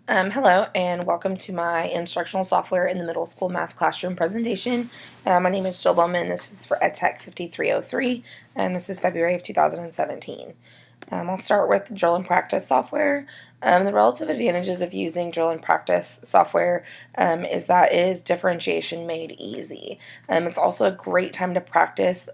Hello and welcome to my instructional software in the middle school math classroom presentation. My name is Jill Bowman. This is for ETEC5303 and this is February of 2017. I'll start with the drill and practice software. The relative advantages of using drill and practice software is that it is differentiation made easy. It's also a great time to practice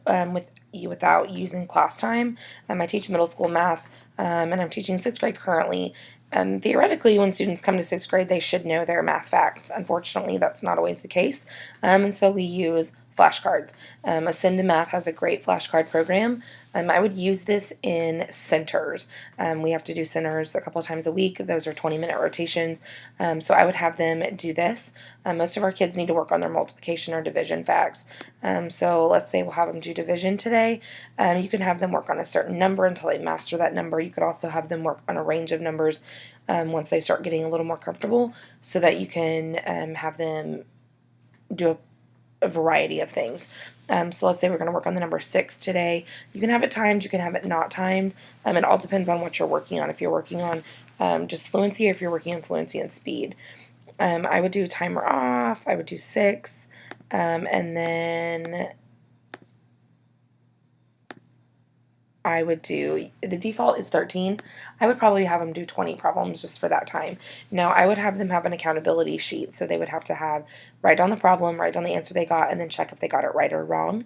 without using class time. I teach middle school math and I'm teaching 6th grade currently. Theoretically, when students come to 6th grade, they should know their math facts. Unfortunately, that's not always the case, and so we use flashcards. Ascend to Math has a great flashcard program. I would use this in centers. We have to do centers a couple of times a week. Those are 20-minute rotations, so I would have them do this. Most of our kids need to work on their multiplication or division facts. So let's say we'll have them do division today. You can have them work on a certain number until they master that number. You could also have them work on a range of numbers once they start getting a little more comfortable, so that you can have them do a variety of things. So let's say we're going to work on the number 6 today. You can have it timed, you can have it not timed. It all depends on what you're working on. If you're working on just fluency, or if you're working on fluency and speed. I would do timer off, I would do 6, and then I would do, the default is 13. I would probably have them do 20 problems just for that time. Now, I would have them have an accountability sheet, so they would have to write down the problem, write down the answer they got, and then check if they got it right or wrong.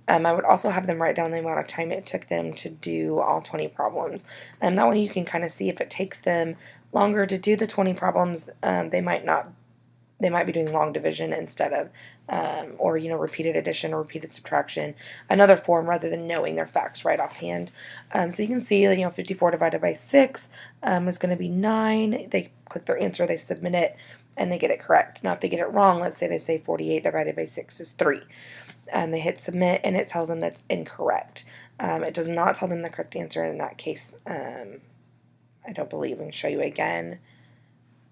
I would also have them write down the amount of time it took them to do all 20 problems. That way you can kind of see if it takes them longer to do the 20 problems, they might be doing long division instead of, or repeated addition or repeated subtraction, another form, rather than knowing their facts right offhand. So you can see, 54 divided by 6 is going to be 9. They click their answer, they submit it, and they get it correct. Now, if they get it wrong, let's say they say 48 divided by 6 is 3. They hit submit, and it tells them that's incorrect. It does not tell them the correct answer in that case. I don't believe. I can show you again.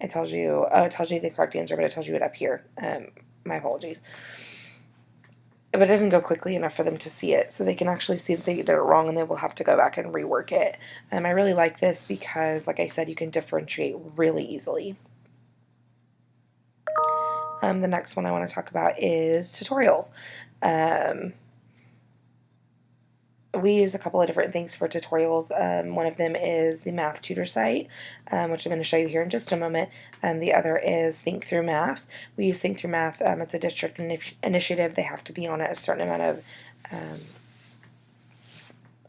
It tells you the correct answer, but it tells you it up here. My apologies. But it doesn't go quickly enough for them to see it, so they can actually see that they did it wrong, and they will have to go back and rework it. I really like this because, like I said, you can differentiate really easily. The next one I want to talk about is tutorials. We use a couple of different things for tutorials. One of them is the Math Tutor site, which I'm going to show you here in just a moment. The other is Think Through Math. We use Think Through Math. It's a district initiative. They have to be on it a certain amount of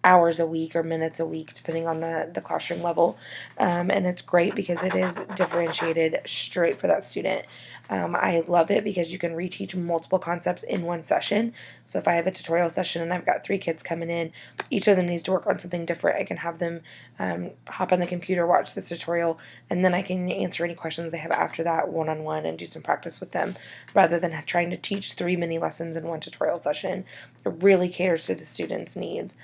hours a week or minutes a week, depending on the classroom level. And it's great because it is differentiated straight for that student. I love it because you can reteach multiple concepts in one session. So if I have a tutorial session and I've got 3 kids coming in, each of them needs to work on something different. I can have them hop on the computer, watch this tutorial, and then I can answer any questions they have after that one-on-one and do some practice with them, rather than trying to teach 3 mini lessons in one tutorial session. It really caters to the students' needs.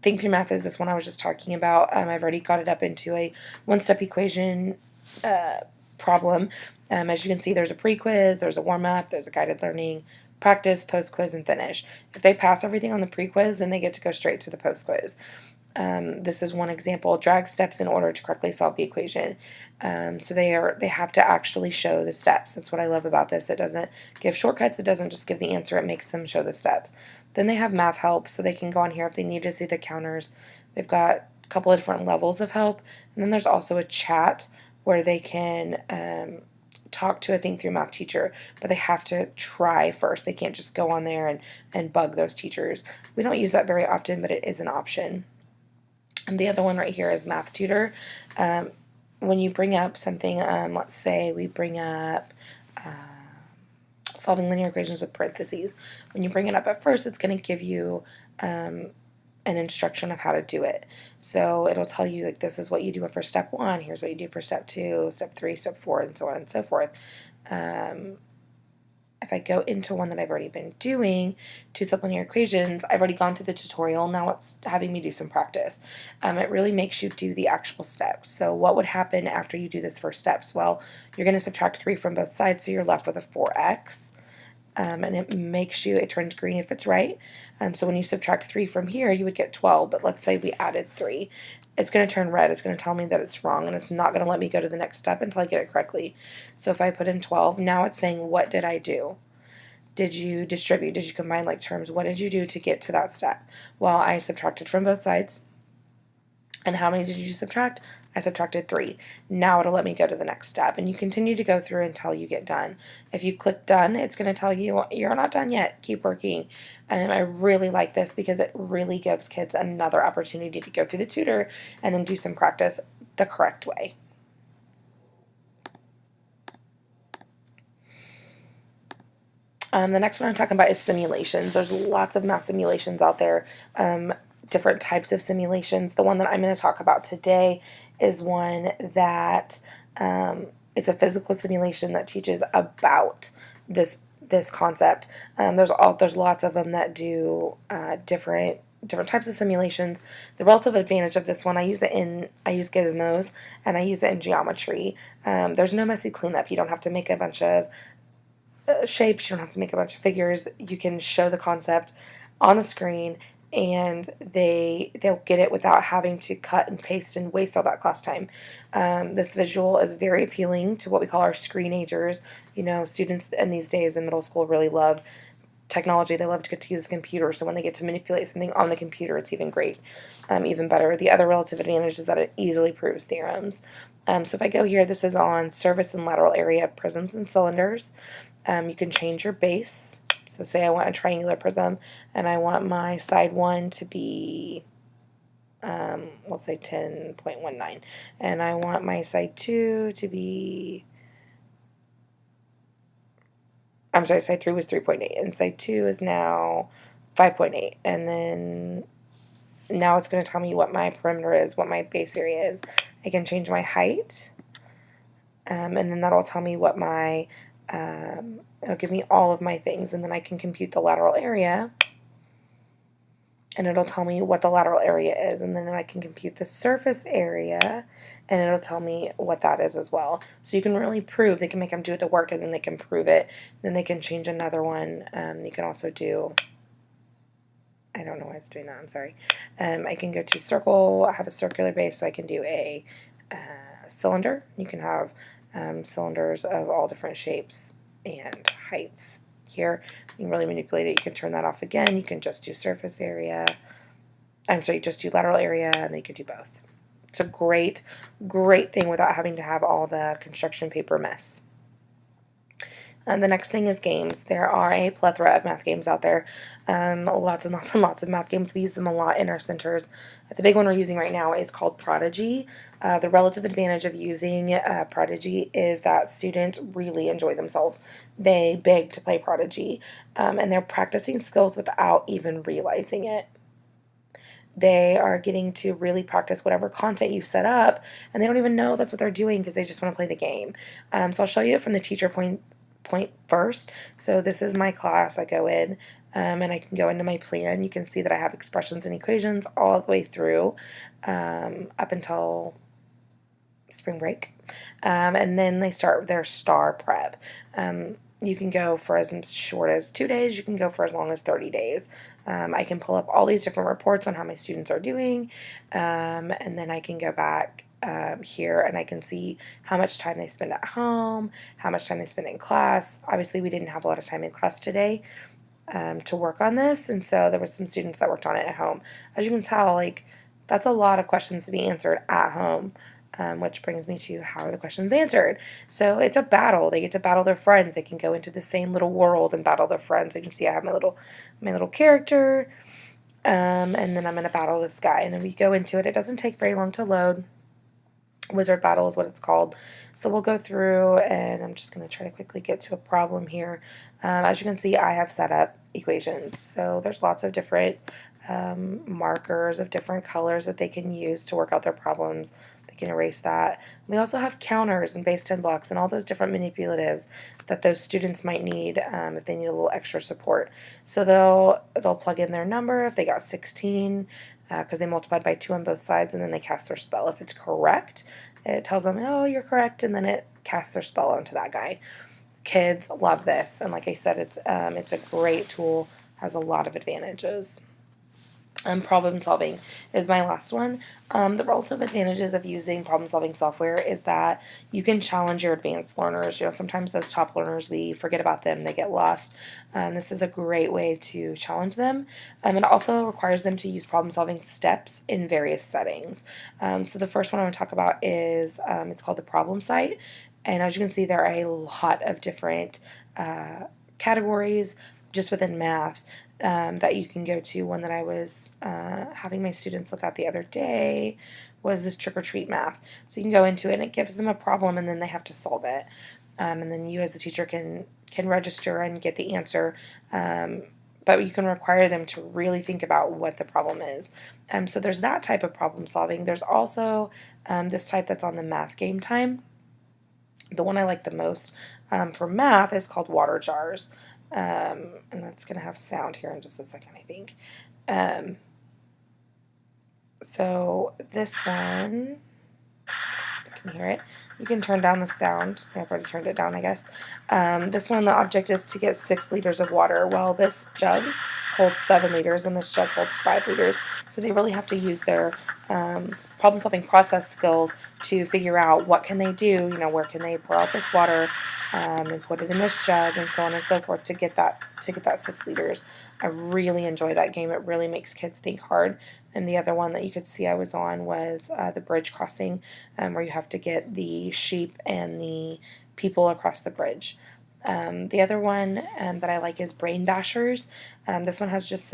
Think Through Math is this one I was just talking about. I've already got it up into a one-step equation problem. As you can see, there's a pre-quiz, there's a warm-up, there's a guided learning, practice, post-quiz, and finish. If they pass everything on the pre-quiz, then they get to go straight to the post-quiz. This is one example. Drag steps in order to correctly solve the equation. So they have to actually show the steps. That's what I love about this. It doesn't give shortcuts. It doesn't just give the answer. It makes them show the steps. Then they have math help, so they can go on here if they need to see the counters. They've got a couple of different levels of help. And then there's also a chat where they can talk to a Think Through Math teacher, but they have to try first. They can't just go on there and bug those teachers. We don't use that very often, but it is an option. And the other one right here is Math Tutor. When you bring up something, let's say we bring up solving linear equations with parentheses. When you bring it up at first, it's going to give you an instruction of how to do it. So it'll tell you, like, this is what you do for step 1, here's what you do for step 2, step 3, step 4, and so on and so forth. If I go into one that I've already been doing, 2 sublinear equations, I've already gone through the tutorial. Now it's having me do some practice. It really makes you do the actual steps. So what would happen after you do this first steps? Well, you're going to subtract 3 from both sides, so you're left with a 4x. And it turns green if it's right. So when you subtract 3 from here, you would get 12, but let's say we added 3. it's going to turn red. It's going to tell me that it's wrong, and it's not going to let me go to the next step until I get it correctly. So if I put in 12, now it's saying, what did I do? Did you distribute? Did you combine like terms? What did you do to get to that step? Well, I subtracted from both sides. And how many did you subtract? I subtracted 3. Now it'll let me go to the next step. And you continue to go through until you get done. If you click done, it's going to tell you you're not done yet. Keep working. And I really like this because it really gives kids another opportunity to go through the tutor and then do some practice the correct way. The next one I'm talking about is simulations. There's lots of math simulations out there, different types of simulations. The one that I'm going to talk about today is one that it's a physical simulation that teaches about this concept. There's lots of them that do different types of simulations. The relative advantage of this one, I use gizmos, and I use it in geometry. There's no messy cleanup. You don't have to make a bunch of shapes. You don't have to make a bunch of figures. You can show the concept on the screen, and they'll get it without having to cut and paste and waste all that class time. This visual is very appealing to what we call our screenagers. You know, students in these days in middle school really love technology. They love to get to use the computer, so when they get to manipulate something on the computer, it's even great, even better. The other relative advantage is that it easily proves theorems. So if I go here, this is on surface and lateral area of prisms and cylinders. You can change your base. So say I want a triangular prism, and I want my side 1 to be, let's say 10.19, and I want my side 2 to be, I'm sorry, side 3 was 3.8, and side 2 is now 5.8, and then now it's going to tell me what my perimeter is, what my base area is. I can change my height, and then that'll tell me what my, it'll give me all of my things, and then I can compute the lateral area, and it'll tell me what the lateral area is, and then I can compute the surface area, and it'll tell me what that is as well. So you can really prove, they can make them do the work, and then they can prove it, then they can change another one. You can also do, I don't know why it's doing that, I'm sorry. I can go to circle, I have a circular base, so I can do a cylinder. You can have cylinders of all different shapes and heights. Here, you can really manipulate it. You can turn that off again. You can just do surface area. I'm sorry, just do lateral area, and then you can do both. It's a great, great thing without having to have all the construction paper mess. The next thing is games. There are a plethora of math games out there. Lots and lots and lots of math games. We use them a lot in our centers. The big one we're using right now is called Prodigy. The relative advantage of using Prodigy is that students really enjoy themselves. They beg to play Prodigy, and they're practicing skills without even realizing it. They are getting to really practice whatever content you set up, and they don't even know that's what they're doing because they just want to play the game. So I'll show you it from the teacher point first. So this is my class. I go in and I can go into my plan. You can see that I have expressions and equations all the way through up until spring break. And then they start their STAR prep. You can go for as short as 2 days. You can go for as long as 30 days. I can pull up all these different reports on how my students are doing, and then I can go back here and I can see how much time they spend at home, how much time they spend in class. Obviously, we didn't have a lot of time in class today to work on this, and so there was some students that worked on it at home. As you can tell, like, that's a lot of questions to be answered at home. Which brings me to how are the questions answered. So it's a battle. They get to battle their friends. They can go into the same little world and battle their friends. So you can see I have my little character, and then I'm going to battle this guy. And then we go into it. It doesn't take very long to load. Wizard battle is what it's called. So we'll go through, and I'm just going to try to quickly get to a problem here. As you can see, I have set up equations. So there's lots of different markers of different colors that they can use to work out their problems. They can erase that. We also have counters and base 10 blocks and all those different manipulatives that those students might need if they need a little extra support. So they'll plug in their number if they got 16 because they multiplied by 2 on both sides, and then they cast their spell. If it's correct, it tells them, oh, you're correct, and then it casts their spell onto that guy. Kids love this, and like I said, it's a great tool, has a lot of advantages. Problem solving is my last one. The relative advantages of using problem solving software is that you can challenge your advanced learners. Sometimes those top learners, we forget about them, they get lost. This is a great way to challenge them. It also requires them to use problem solving steps in various settings. So the first one I want to talk about is it's called the problem site. And as you can see, there are a lot of different categories just within math that you can go to. One that I was having my students look at the other day was this trick or treat math. So you can go into it and it gives them a problem and then they have to solve it. And then you as a teacher can register and get the answer. But you can require them to really think about what the problem is. So there's that type of problem solving. There's also this type that's on the math game time. The one I like the most for math is called water jars. And that's going to have sound here in just a second, I think. So this one, you can hear it. You can turn down the sound. I've already turned it down, I guess. This one, the object is to get 6 liters of water. Well, this jug holds 7 liters and this jug holds 5 liters. So they really have to use their problem-solving process skills to figure out what can they do, where can they pour out this water and put it in this jug and so on and so forth to get that 6 liters. I really enjoy that game. It really makes kids think hard. And the other one that you could see I was on was the bridge crossing, where you have to get the sheep and the people across the bridge. The other one that I like is Brain Bashers. This one has just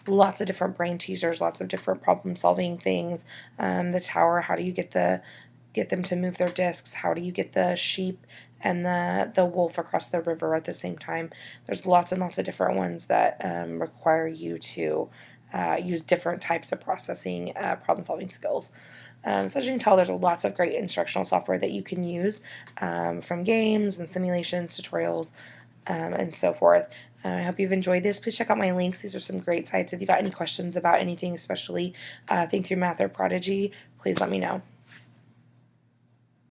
lots of different brain teasers, lots of different problem-solving things. The tower, how do you get them to move their discs? How do you get the sheep and the wolf across the river at the same time? There's lots and lots of different ones that require you to use different types of processing problem-solving skills. So as you can tell, there's lots of great instructional software that you can use from games and simulations, tutorials, and so forth. I hope you've enjoyed this. Please check out my links. These are some great sites. If you got any questions about anything, especially Think Through Math or Prodigy, please let me know.